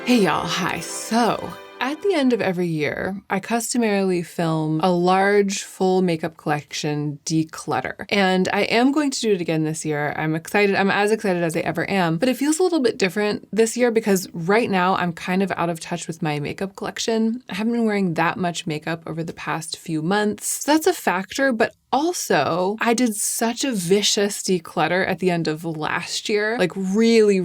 Hey y'all, hi. So, at the end of every year, I customarily film a large full makeup collection declutter. And I am going to do it again this year. I'm excited. I'm as excited as I ever am, but it feels a little bit different this year because right now I'm kind of out of touch with my makeup collection. I haven't been wearing that much makeup over the past few months. So that's a factor, but also, I did such a vicious declutter at the end of last year, like really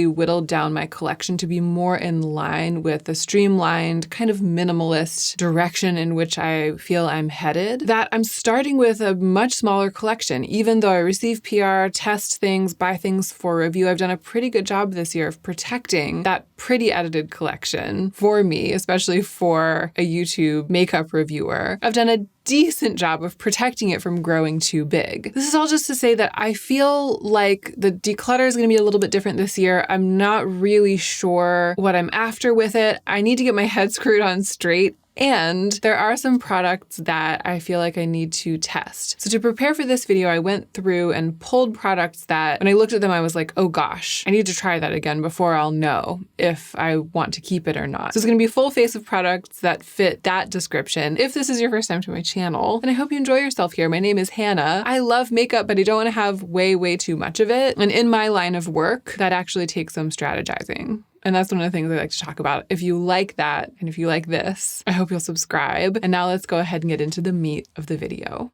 whittled down my collection to be more in line with the streamlined, kind of minimalist direction in which I feel I'm headed, that I'm starting with a much smaller collection. Even though I receive PR, test things, buy things for review, I've done a pretty good job this year of protecting that pretty edited collection for me, especially for a YouTube makeup reviewer. I've done a decent job of protecting it from growing too big. This is all just to say that I feel like the declutter is going to be a little bit different this year. I'm not really sure what I'm after with it. I need to get my head screwed on straight. And there are some products that I feel like I need to test. So to prepare for this video, I went through and pulled products that when I looked at them, I was like, oh gosh, I need to try that again before I'll know if I want to keep it or not. So it's going to be a full face of products that fit that description. If this is your first time to my channel, then I hope you enjoy yourself here. My name is Hannah. I love makeup, but I don't want to have way too much of it. And in my line of work, that actually takes some strategizing. And that's one of the things I like to talk about. If you like that, and if you like this, I hope you'll subscribe. And now let's go ahead and get into the meat of the video.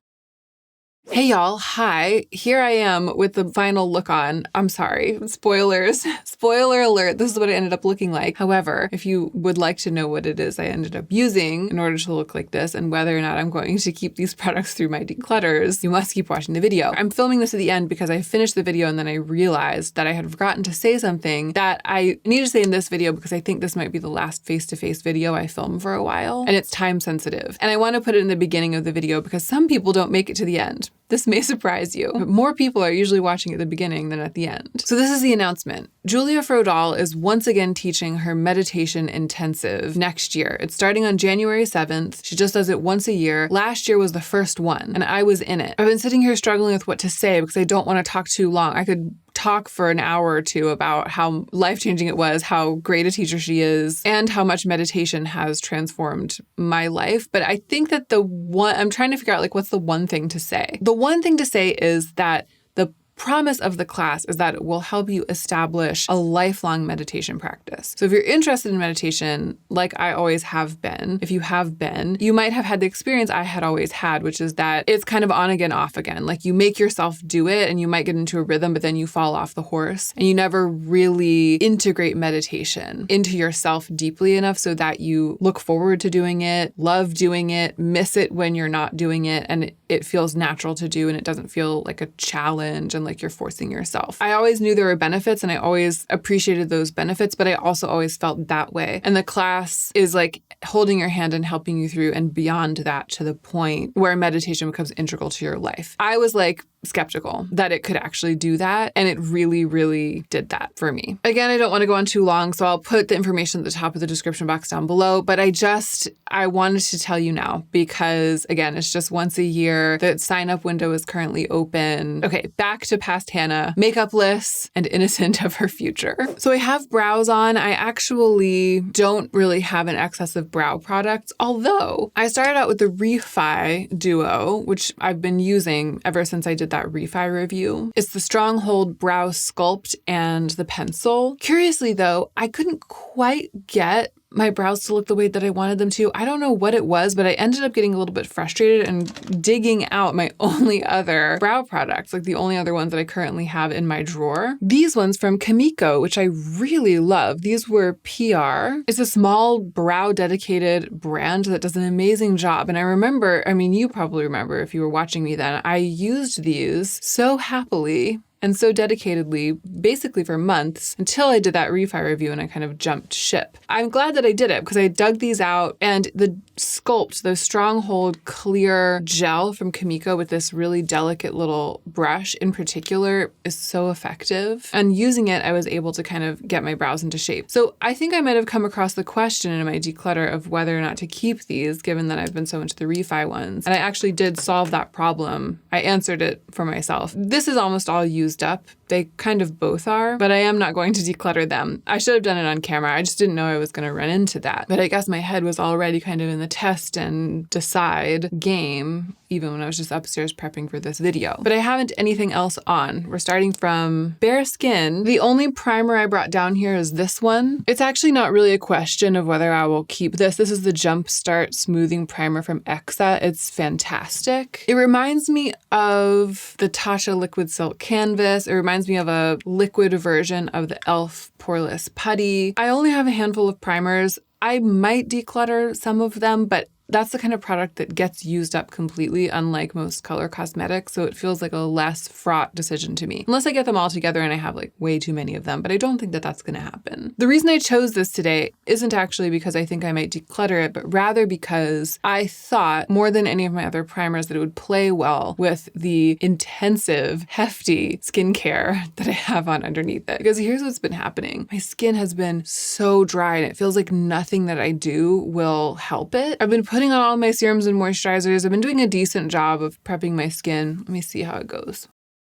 Hey y'all, hi. Here I am with the final look on. I'm sorry, spoilers. Spoiler alert, this is what it ended up looking like. However, if you would like to know what it is I ended up using in order to look like this and whether or not I'm going to keep these products through my declutters, you must keep watching the video. I'm filming this at the end because I finished the video and then I realized that I had forgotten to say something that I need to say in this video because I think this might be the last face-to-face video I film for a while, and it's time sensitive. And I want to put it in the beginning of the video because some people don't make it to the end. This may surprise you, but more people are usually watching at the beginning than at the end. So this is the announcement. Julia Frodal is once again teaching her meditation intensive next year. It's starting on January 7th. She just does it once a year. Last year was the first one, and I was in it. I've been sitting here struggling with what to say because I don't want to talk too long. I could talk for an hour or two about how life-changing it was, how great a teacher she is, and how much meditation has transformed my life. But I think that I'm trying to figure out, like, what's the one thing to say? The one thing to say is that the promise of the class is that it will help you establish a lifelong meditation practice. So if you're interested in meditation, like I always have been, if you have been, you might have had the experience I had always had, which is that it's kind of on again, off again. Like you make yourself do it and you might get into a rhythm, but then you fall off the horse and you never really integrate meditation into yourself deeply enough so that you look forward to doing it, love doing it, miss it when you're not doing it, and it feels natural to do and it doesn't feel like a challenge and like you're forcing yourself. I always knew there were benefits and I always appreciated those benefits, but I also always felt that way. And the class is like holding your hand and helping you through and beyond that to the point where meditation becomes integral to your life. I was like skeptical that it could actually do that, and it really did that for me. Again, I don't want to go on too long, so I'll put the information at the top of the description box down below, but I wanted to tell you now because, again, it's just once a year. The sign-up window is currently open. Okay, back to past Hannah, makeupless and innocent of her future. So I have brows on. I actually don't really have an excess of brow products, although I started out with the Refi Duo, which I've been using ever since I did that Refi review. It's the Stronghold Brow Sculpt and the pencil. Curiously though, I couldn't quite get my brows to look the way that I wanted them to. I don't know what it was, but I ended up getting a little bit frustrated and digging out my only other brow products, like the only other ones that I currently have in my drawer. These ones from Kimiko, which I really love. These were PR. It's a small brow dedicated brand that does an amazing job. And I remember, I mean, you probably remember if you were watching me then, I used these so happily and so dedicatedly, basically for months, until I did that Refi review and I kind of jumped ship. I'm glad that I did it because I dug these out, and the Sculpt, the Stronghold Clear Gel from Kimiko with this really delicate little brush in particular is so effective. And using it, I was able to kind of get my brows into shape. So I think I might have come across the question in my declutter of whether or not to keep these, given that I've been so into the Refi ones. And I actually did solve that problem. I answered it for myself. This is almost all used up They kind of both are, but I am not going to declutter them. I should have done it on camera. I just didn't know I was going to run into that. But I guess my head was already kind of in the test and decide game, even when I was just upstairs prepping for this video. But I haven't anything else on. We're starting from bare skin. The only primer I brought down here is this one. It's actually not really a question of whether I will keep this. This is the Jumpstart Smoothing Primer from Exa. It's fantastic. It reminds me of the Tatcha Liquid Silk Canvas. It reminds me of a liquid version of the e.l.f. Poreless Putty. I only have a handful of primers. I might declutter some of them, but that's the kind of product that gets used up completely, unlike most color cosmetics, so it feels like a less fraught decision to me. Unless I get them all together and I have like way too many of them, but I don't think that that's gonna happen. The reason I chose this today isn't actually because I think I might declutter it, but rather because I thought more than any of my other primers that it would play well with the intensive, hefty skincare that I have on underneath it. Because here's what's been happening. My skin has been so dry and it feels like nothing that I do will help it. I've been putting on all my serums and moisturizers. I've been doing a decent job of prepping my skin. Let me see how it goes.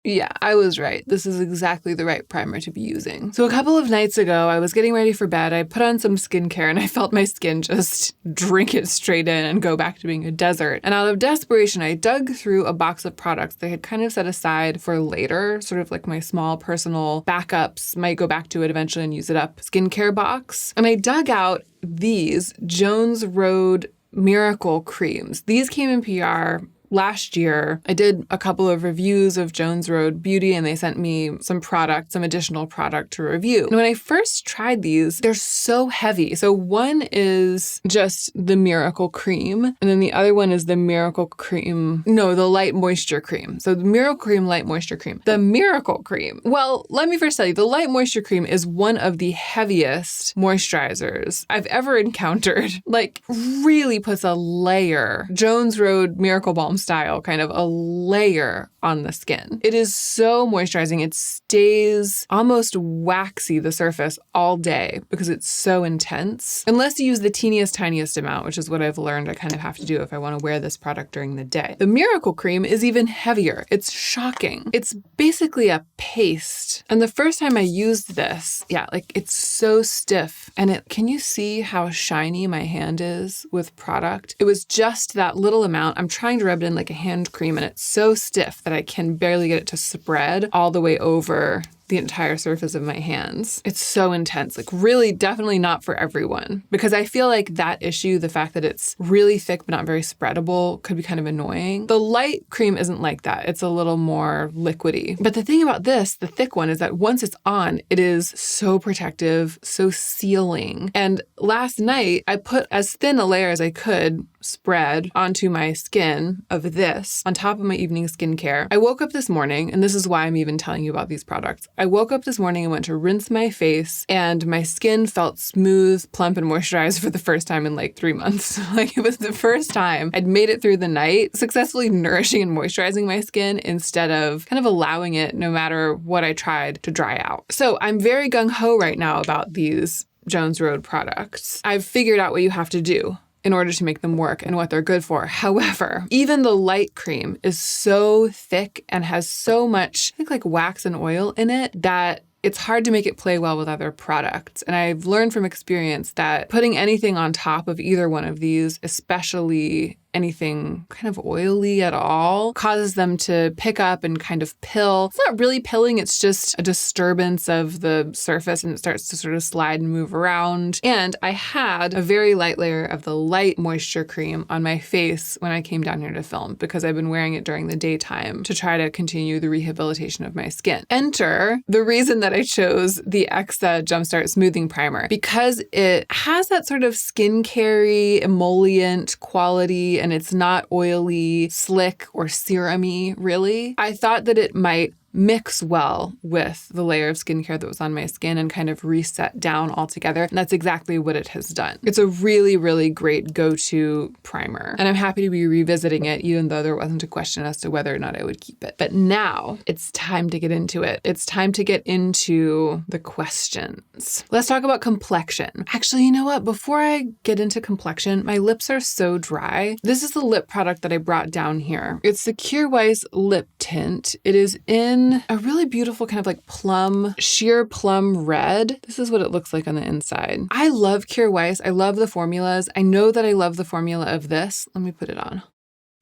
Yeah, I was right. This is exactly the right primer to be using. So a couple of nights ago, I was getting ready for bed. I put on some skincare and I felt my skin just drink it straight in and go back to being a desert. And out of desperation, I dug through a box of products that I had kind of set aside for later, sort of like my small personal backups, might go back to it eventually and use it up skincare box. And I dug out these Jones Road Miracle Creams. These came in PR last year. I did a couple of reviews of Jones Road Beauty and they sent me some additional product to review. And when I first tried these, they're so heavy. So one is just the Miracle Cream and then the other one is the the Light Moisture Cream. So the Miracle Cream, Light Moisture Cream. The Miracle Cream. Well, let me first tell you, the Light Moisture Cream is one of the heaviest moisturizers I've ever encountered. Like really puts a layer, Jones Road Miracle Balm style, kind of a layer on the skin. It is so moisturizing. It stays almost waxy, the surface, all day because it's so intense. Unless you use the teeniest, tiniest amount, which is what I've learned I kind of have to do if I want to wear this product during the day. The Miracle Cream is even heavier. It's shocking. It's basically a paste. And the first time I used this, it's so stiff. And can you see how shiny my hand is with product? It was just that little amount. I'm trying to rub it in like a hand cream and it's so stiff that I can barely get it to spread all the way over the entire surface of my hands. It's so intense, like really definitely not for everyone because I feel like that issue, the fact that it's really thick but not very spreadable could be kind of annoying. The light cream isn't like that. It's a little more liquidy. But the thing about this, the thick one, is that once it's on, it is so protective, so sealing. And last night I put as thin a layer as I could spread onto my skin of this on top of my evening skincare. I woke up this morning, and this is why I'm even telling you about these products. I woke up this morning and went to rinse my face and my skin felt smooth, plump, and moisturized for the first time in like 3 months. Like it was the first time I'd made it through the night, successfully nourishing and moisturizing my skin instead of kind of allowing it, no matter what I tried, to dry out. So I'm very gung-ho right now about these Jones Road products. I've figured out what you have to do in order to make them work and what they're good for. However, even the light cream is so thick and has so much, I think, like wax and oil in it that it's hard to make it play well with other products. And I've learned from experience that putting anything on top of either one of these, especially anything kind of oily at all, causes them to pick up and kind of pill. It's not really pilling, it's just a disturbance of the surface and it starts to sort of slide and move around. And I had a very light layer of the Light Moisture Cream on my face when I came down here to film because I've been wearing it during the daytime to try to continue the rehabilitation of my skin. Enter the reason that I chose the Exa Jumpstart Smoothing Primer, because it has that sort of skincare-y, emollient quality and it's not oily, slick, or serum-y, really. I thought that it might mix well with the layer of skincare that was on my skin and kind of reset down altogether. And that's exactly what it has done. It's a really, really great go-to primer. And I'm happy to be revisiting it, even though there wasn't a question as to whether or not I would keep it. But now it's time to get into it. It's time to get into the questions. Let's talk about Complexion. Actually, you know what? Before I get into Complexion, my lips are so dry. This is the lip product that I brought down here. It's the Kjaer Weis Lip Tint. It is in in a really beautiful kind of like plum, sheer plum red. This is what it looks like on the inside. I love Kjaer Weis. I love the formulas. I know that I love the formula of this. Let me put it on.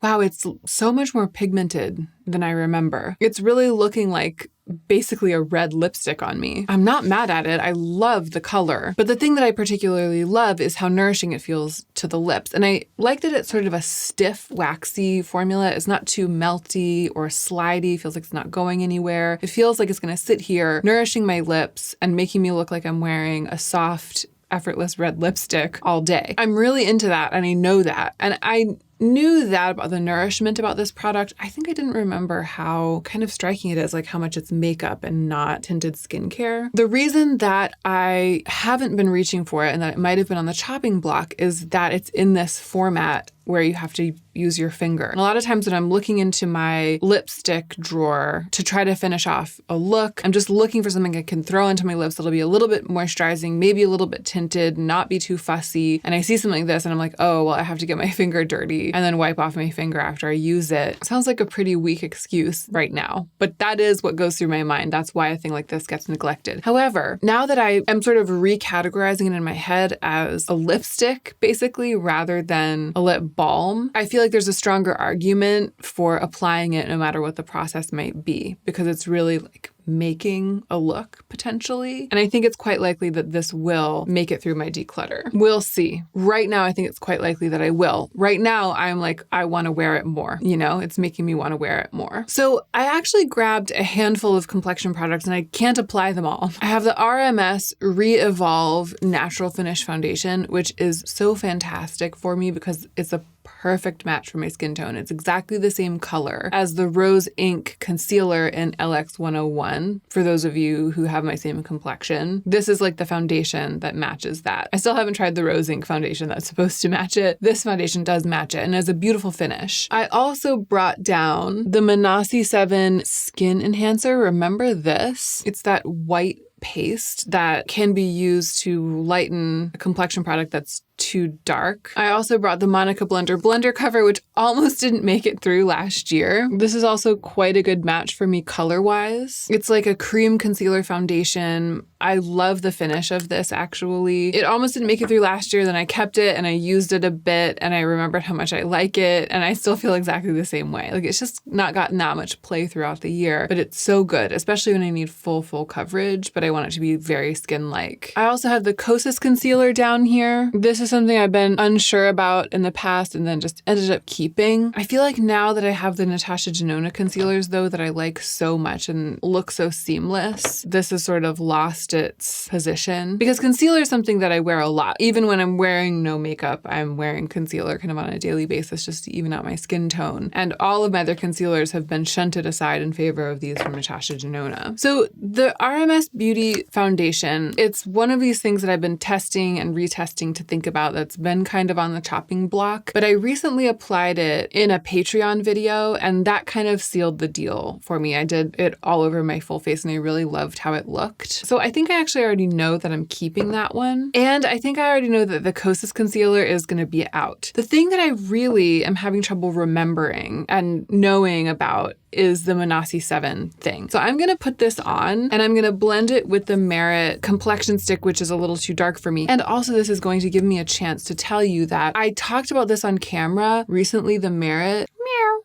Wow, it's so much more pigmented than I remember. It's really looking like basically a red lipstick on me. I'm not mad at it. I love the color. But the thing that I particularly love is how nourishing it feels to the lips. And I like that it's sort of a stiff, waxy formula. It's not too melty or slidey. Feels like it's not going anywhere. It feels like it's going to sit here, nourishing my lips and making me look like I'm wearing a soft, effortless red lipstick all day. I'm really into that, and I know that. And I knew that about the nourishment about this product. I think I didn't remember how kind of striking it is, like how much it's makeup and not tinted skincare. The reason that I haven't been reaching for it and that it might have been on the chopping block is that it's in this format where you have to use your finger. And a lot of times when I'm looking into my lipstick drawer to try to finish off a look, I'm just looking for something I can throw into my lips that'll be a little bit moisturizing, maybe a little bit tinted, not be too fussy. And I see something like this and I'm like, oh, well, I have to get my finger dirty and then wipe off my finger after I use it. Sounds like a pretty weak excuse right now, but that is what goes through my mind. That's why a thing like this gets neglected. However, now that I am sort of recategorizing it in my head as a lipstick, basically, rather than a lip balm, I feel like there's a stronger argument for applying it no matter what the process might be, because it's really like making a look potentially. And I think it's quite likely that this will make it through my declutter. We'll see. Right now, I think it's quite likely that I will. Right now, I'm like, I want to wear it more. You know, it's making me want to wear it more. So I actually grabbed a handful of complexion products and I can't apply them all. I have the RMS Re-Evolve Natural Finish Foundation, which is so fantastic for me because it's a perfect match for my skin tone. It's exactly the same color as the Rose Ink Concealer in LX101. For those of you who have my same complexion, this is like the foundation that matches that. I still haven't tried the Rose Ink foundation that's supposed to match it. This foundation does match it and has a beautiful finish. I also brought down the Manasi 7 Skin Enhancer. Remember this? It's that white paste that can be used to lighten a complexion product that's too dark. I also brought the Monica Blender cover, which almost didn't make it through last year. This is also quite a good match for me color-wise. It's like a cream concealer foundation. I love the finish of this, actually. It almost didn't make it through last year, then I kept it and I used it a bit and I remembered how much I like it, and I still feel exactly the same way. Like, it's just not gotten that much play throughout the year, but it's so good, especially when I need full coverage, but I want it to be very skin-like. I also have the Kosas concealer down here. This is something I've been unsure about in the past and then just ended up keeping. I feel like now that I have the Natasha Denona concealers, though, that I like so much and look so seamless, this has sort of lost its position, because concealer is something that I wear a lot. Even when I'm wearing no makeup, I'm wearing concealer kind of on a daily basis just to even out my skin tone. And all of my other concealers have been shunted aside in favor of these from Natasha Denona. So the RMS Beauty Foundation, it's one of these things that I've been testing and retesting to think about that's been kind of on the chopping block, but I recently applied it in a Patreon video and that kind of sealed the deal for me. I did it all over my full face and I really loved how it looked. So I think I actually already know that I'm keeping that one. And I think I already know that the Kosas concealer is going to be out. The thing that I really am having trouble remembering and knowing about is the Manasi 7 thing. So I'm going to put this on and I'm going to blend it with the Merit complexion stick, which is a little too dark for me. And also this is going to give me a chance to tell you that I talked about this on camera recently, the Merit. Meow,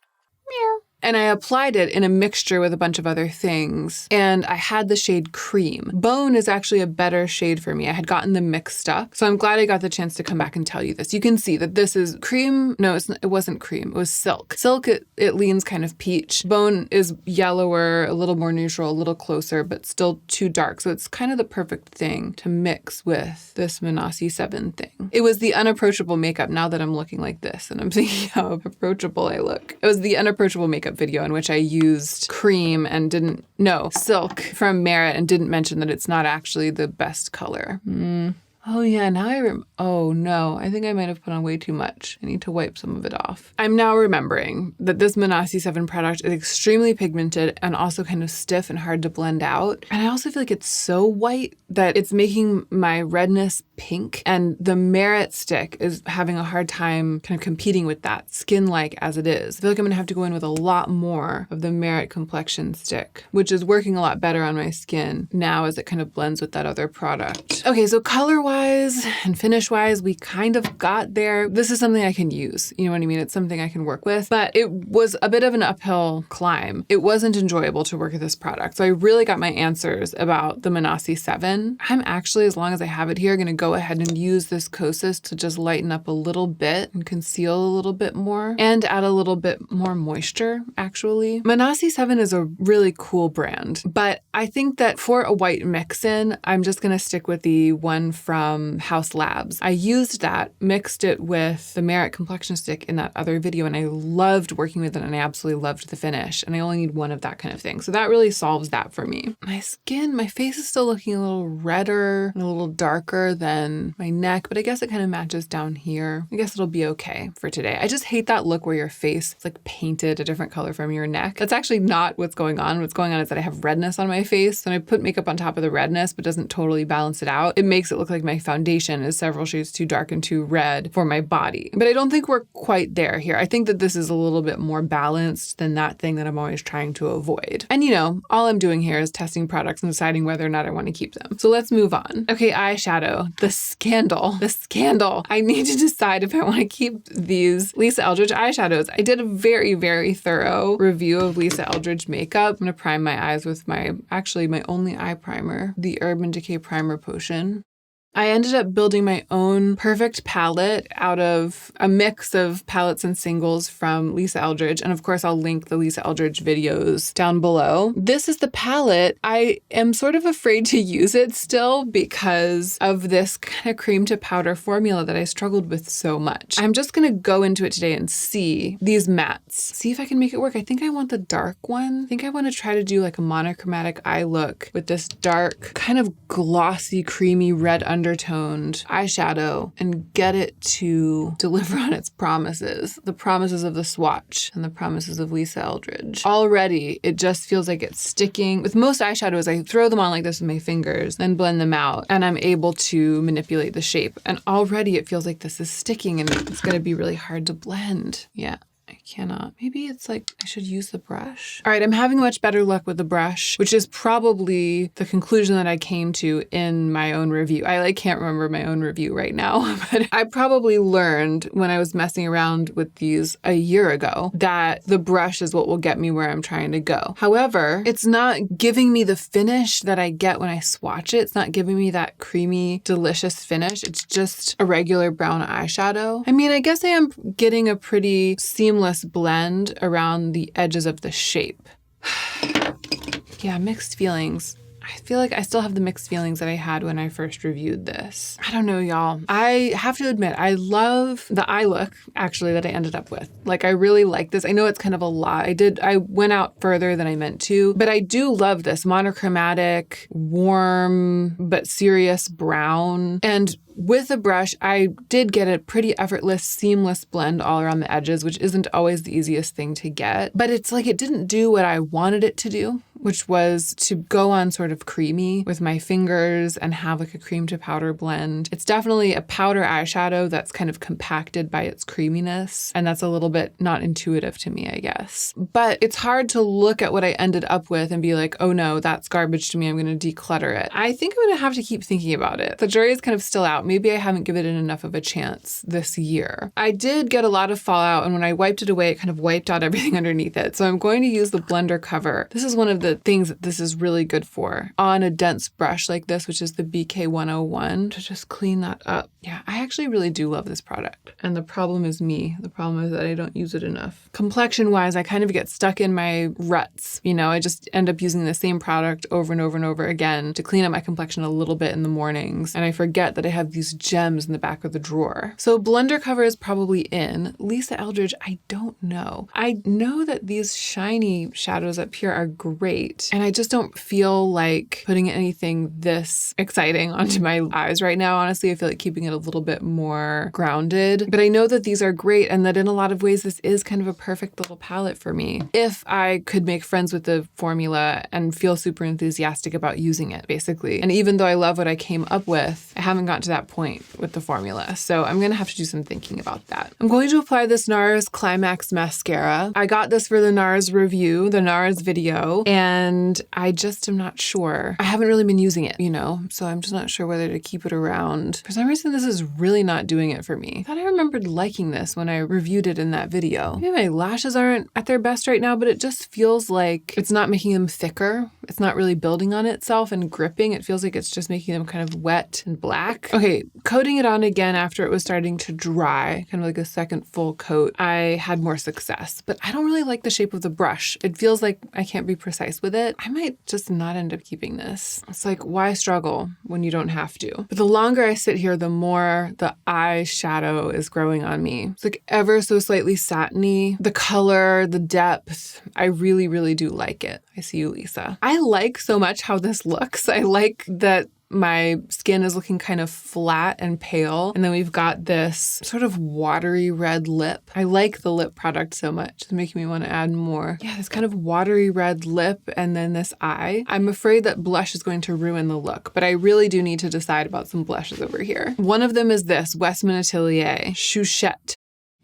meow. And I applied it in a mixture with a bunch of other things. And I had the shade Cream. Bone is actually a better shade for me. I had gotten them mixed up. So I'm glad I got the chance to come back and tell you this. You can see that this is Cream. No, it wasn't Cream. It was Silk. Silk, it leans kind of peach. Bone is yellower, a little more neutral, a little closer, but still too dark. So it's kind of the perfect thing to mix with this Manasi 7 thing. It was the Unapproachable makeup, now that I'm looking like this and I'm thinking how approachable I look. It was the Unapproachable makeup video in which I used Cream and Silk from Merit and didn't mention that it's not actually the best color. Oh yeah, now oh no, I think I might have put on way too much. I need to wipe some of it off. I'm now remembering that this Manasi 7 product is extremely pigmented and also kind of stiff and hard to blend out. And I also feel like it's so white that it's making my redness pink, and the Merit stick is having a hard time kind of competing with that, skin-like as it is. I feel like I'm gonna have to go in with a lot more of the Merit Complexion stick, which is working a lot better on my skin now as it kind of blends with that other product. Okay, so color-wise and finish-wise, we kind of got there. This is something I can use, you know what I mean? It's something I can work with, but it was a bit of an uphill climb. It wasn't enjoyable to work with this product, so I really got my answers about the Manasi 7. I'm actually, as long as I have it here, gonna go ahead and use this Kosas to just lighten up a little bit and conceal a little bit more and add a little bit more moisture, actually. Manasi 7 is a really cool brand, but I think that for a white mix-in, I'm just gonna stick with the one from House Labs. I used that, mixed it with the Merit Complexion Stick in that other video, and I loved working with it, and I absolutely loved the finish, and I only need one of that kind of thing. So that really solves that for me. My skin, my face is still looking a little redder and a little darker than my neck, but I guess it kind of matches down here. I guess it'll be okay for today. I just hate that look where your face is like painted a different color from your neck. That's actually not what's going on. What's going on is that I have redness on my face, and I put makeup on top of the redness, but doesn't totally balance it out. It makes it look like my foundation is several shades too dark and too red for my body. But I don't think we're quite there here. I think that this is a little bit more balanced than that thing that I'm always trying to avoid. And you know, all I'm doing here is testing products and deciding whether or not I want to keep them. So let's move on. Okay, eyeshadow. The scandal. The scandal. I need to decide if I want to keep these Lisa Eldridge eyeshadows. I did a very, very thorough review of Lisa Eldridge makeup. I'm going to prime my eyes with my only eye primer, the Urban Decay Primer Potion. I ended up building my own perfect palette out of a mix of palettes and singles from Lisa Eldridge. And of course, I'll link the Lisa Eldridge videos down below. This is the palette. I am sort of afraid to use it still because of this kind of cream to powder formula that I struggled with so much. I'm just going to go into it today and see these mattes. See if I can make it work. I think I want the dark one. I think I want to try to do like a monochromatic eye look with this dark, kind of glossy, creamy red undertoned eyeshadow and get it to deliver on its promises, the promises of the swatch and the promises of Lisa Eldridge. Already, it just feels like it's sticking. With most eyeshadows, I throw them on like this with my fingers, then blend them out, and I'm able to manipulate the shape. And already it feels like this is sticking and it's gonna be really hard to blend. Yeah. I cannot. Maybe it's like I should use the brush. All right, I'm having much better luck with the brush, which is probably the conclusion that I came to in my own review. I can't remember my own review right now, but I probably learned when I was messing around with these a year ago that the brush is what will get me where I'm trying to go. However, it's not giving me the finish that I get when I swatch it. It's not giving me that creamy, delicious finish. It's just a regular brown eyeshadow. I mean, I guess I am getting a pretty seamless blend around the edges of the shape. Yeah, mixed feelings. I feel like I still have the mixed feelings that I had when I first reviewed this. I don't know, y'all. I have to admit, I love the eye look, actually, that I ended up with. Like, I really like this. I know it's kind of a lot. I went out further than I meant to, but I do love this monochromatic, warm, but serious brown. And with a brush, I did get a pretty effortless, seamless blend all around the edges, which isn't always the easiest thing to get. But it's like it didn't do what I wanted it to do, which was to go on sort of creamy with my fingers and have like a cream to powder blend. It's definitely a powder eyeshadow that's kind of compacted by its creaminess, and that's a little bit not intuitive to me, I guess. But it's hard to look at what I ended up with and be like, oh no, that's garbage to me, I'm going to declutter it. I think I'm going to have to keep thinking about it. The jury is kind of still out. Maybe I haven't given it enough of a chance this year. I did get a lot of fallout, and when I wiped it away, it kind of wiped out everything underneath it. So I'm going to use the blender cover. This is one of the things that this is really good for on a dense brush like this, which is the BK101, to just clean that up. Yeah, I actually really do love this product. And the problem is me. The problem is that I don't use it enough. Complexion-wise, I kind of get stuck in my ruts. You know, I just end up using the same product over and over and over again to clean up my complexion a little bit in the mornings. And I forget that I have these gems in the back of the drawer. So blender cover is probably in. Lisa Eldridge, I don't know. I know that these shiny shadows up here are great. light. And I just don't feel like putting anything this exciting onto my eyes right now. Honestly, I feel like keeping it a little bit more grounded. But I know that these are great and that in a lot of ways, this is kind of a perfect little palette for me. If I could make friends with the formula and feel super enthusiastic about using it, basically. And even though I love what I came up with, I haven't gotten to that point with the formula. So I'm going to have to do some thinking about that. I'm going to apply this NARS Climax Mascara. I got this for the NARS review, the NARS video, and I just am not sure. I haven't really been using it, so I'm just not sure whether to keep it around. For some reason, this is really not doing it for me. I thought I remembered liking this when I reviewed it in that video. Maybe my lashes aren't at their best right now, but it just feels like it's not making them thicker. It's not really building on itself and gripping. It feels like it's just making them kind of wet and black. Okay, coating it on again after it was starting to dry, kind of like a second full coat, I had more success. But I don't really like the shape of the brush. It feels like I can't be precise with it. I might just not end up keeping this. It's like, why struggle when you don't have to? But the longer I sit here, the more the eyeshadow is growing on me. It's like ever so slightly satiny. The color, the depth, I really, really do like it. I see you, Lisa. I like so much how this looks. I like that my skin is looking kind of flat and pale. And then we've got this sort of watery red lip. I like the lip product so much. It's making me want to add more. Yeah, this kind of watery red lip and then this eye. I'm afraid that blush is going to ruin the look, but I really do need to decide about some blushes over here. One of them is this Westman Atelier Chouchette.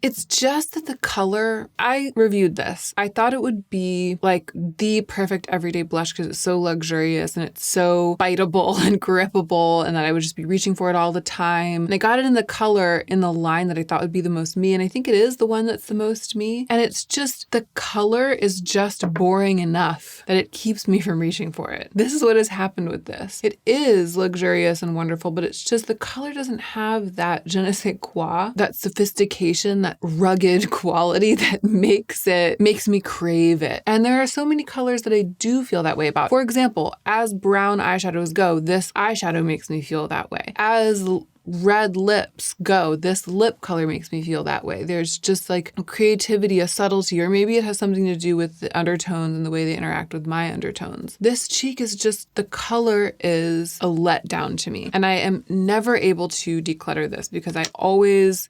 It's just that the color, I reviewed this. I thought it would be like the perfect everyday blush because it's so luxurious and it's so biteable and grippable and that I would just be reaching for it all the time. And I got it in the color in the line that I thought would be the most me. And I think it is the one that's the most me. And it's just, the color is just boring enough that it keeps me from reaching for it. This is what has happened with this. It is luxurious and wonderful, but it's just the color doesn't have that je ne sais quoi, that sophistication, that rugged quality that makes me crave it. And there are so many colors that I do feel that way about. For example, as brown eyeshadows go, this eyeshadow makes me feel that way. As red lips go, this lip color makes me feel that way. There's just like a creativity, a subtlety, or maybe it has something to do with the undertones and the way they interact with my undertones. This cheek is just, the color is a letdown to me. And I am never able to declutter this because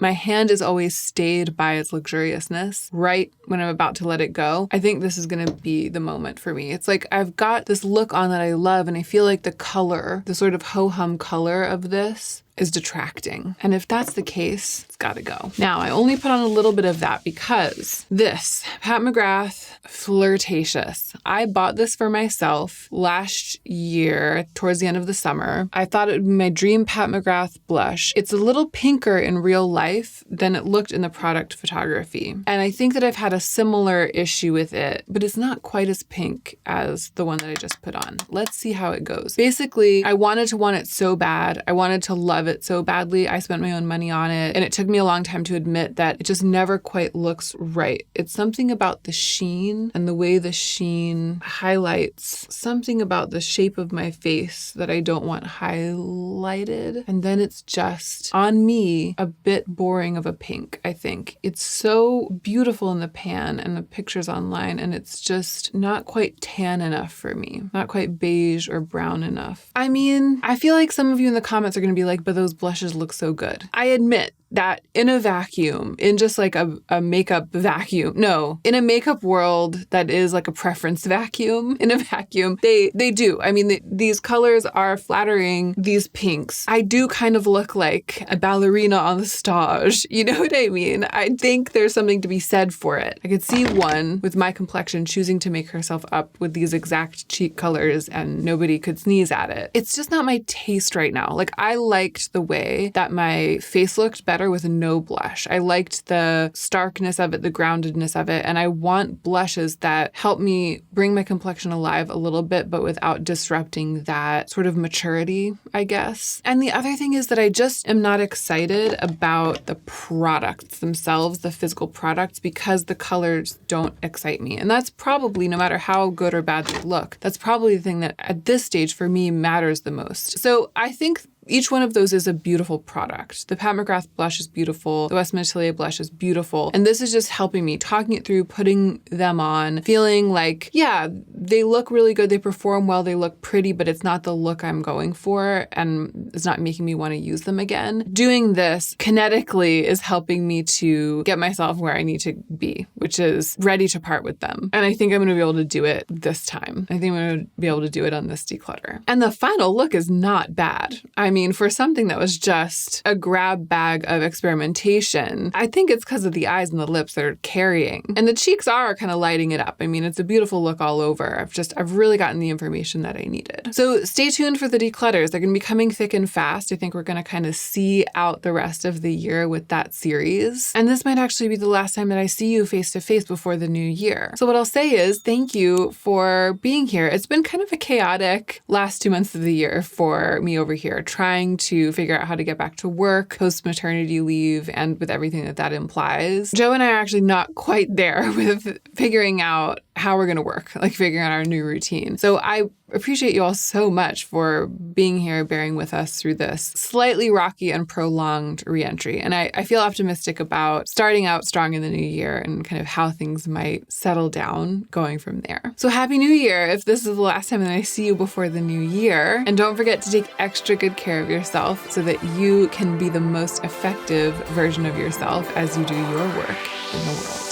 my hand is always stayed by its luxuriousness right when I'm about to let it go. I think this is going to be the moment for me. It's like I've got this look on that I love and I feel like the color, the sort of ho-hum color of this is detracting. And if that's the case, it's gotta go. Now, I only put on a little bit of that because this Pat McGrath Flirtatious. I bought this for myself last year towards the end of the summer. I thought it would be my dream Pat McGrath blush. It's a little pinker in real life than it looked in the product photography. And I think that I've had a similar issue with it, but it's not quite as pink as the one that I just put on. Let's see how it goes. Basically, I wanted to want it so bad. I wanted to love it so badly. I spent my own money on it, and it took me a long time to admit that it just never quite looks right. It's something about the sheen and the way the sheen highlights something about the shape of my face that I don't want highlighted. And then it's just, on me, a bit boring of a pink, I think. It's so beautiful in the pan and the pictures online, and it's just not quite tan enough for me. Not quite beige or brown enough. I mean, I feel like some of you in the comments are going to be like, but those blushes look so good. I admit that in a vacuum, in just like a makeup vacuum, no, in a makeup world that is like a preference vacuum, in a vacuum, they do. I mean, these colors are flattering, these pinks. I do kind of look like a ballerina on the stage. You know what I mean? I think there's something to be said for it. I could see one with my complexion choosing to make herself up with these exact cheek colors and nobody could sneeze at it. It's just not my taste right now. Like, I liked the way that my face looked better with no blush. I liked the starkness of it, the groundedness of it, and I want blushes that help me bring my complexion alive a little bit, but without disrupting that sort of maturity, I guess. And the other thing is that I just am not excited about the products themselves, the physical products, because the colors don't excite me. And that's probably, no matter how good or bad they look, that's probably the thing that at this stage for me matters the most. So I think each one of those is a beautiful product. The Pat McGrath blush is beautiful. The West Atelier blush is beautiful. And this is just helping me, talking it through, putting them on, feeling like, yeah, they look really good. They perform well. They look pretty, but it's not the look I'm going for. And it's not making me want to use them again. Doing this kinetically is helping me to get myself where I need to be, which is ready to part with them. And I think I'm going to be able to do it this time. I think I'm going to be able to do it on this declutter. And the final look is not bad. I mean, for something that was just a grab bag of experimentation, I think it's because of the eyes and the lips that are carrying. And the cheeks are kind of lighting it up. I mean, it's a beautiful look all over. I've really gotten the information that I needed. So stay tuned for the declutters. They're going to be coming thick and fast. I think we're going to kind of see out the rest of the year with that series. And this might actually be the last time that I see you face to face before the new year. So what I'll say is thank you for being here. It's been kind of a chaotic last 2 months of the year for me over here, trying to figure out how to get back to work post-maternity leave and with everything that implies. Joe and I are actually not quite there with figuring out how we're going to work, like figuring out our new routine. So I appreciate you all so much for being here, bearing with us through this slightly rocky and prolonged reentry. And I feel optimistic about starting out strong in the new year and kind of how things might settle down going from there. So happy new year if this is the last time that I see you before the new year. And don't forget to take extra good care of yourself so that you can be the most effective version of yourself as you do your work in the world.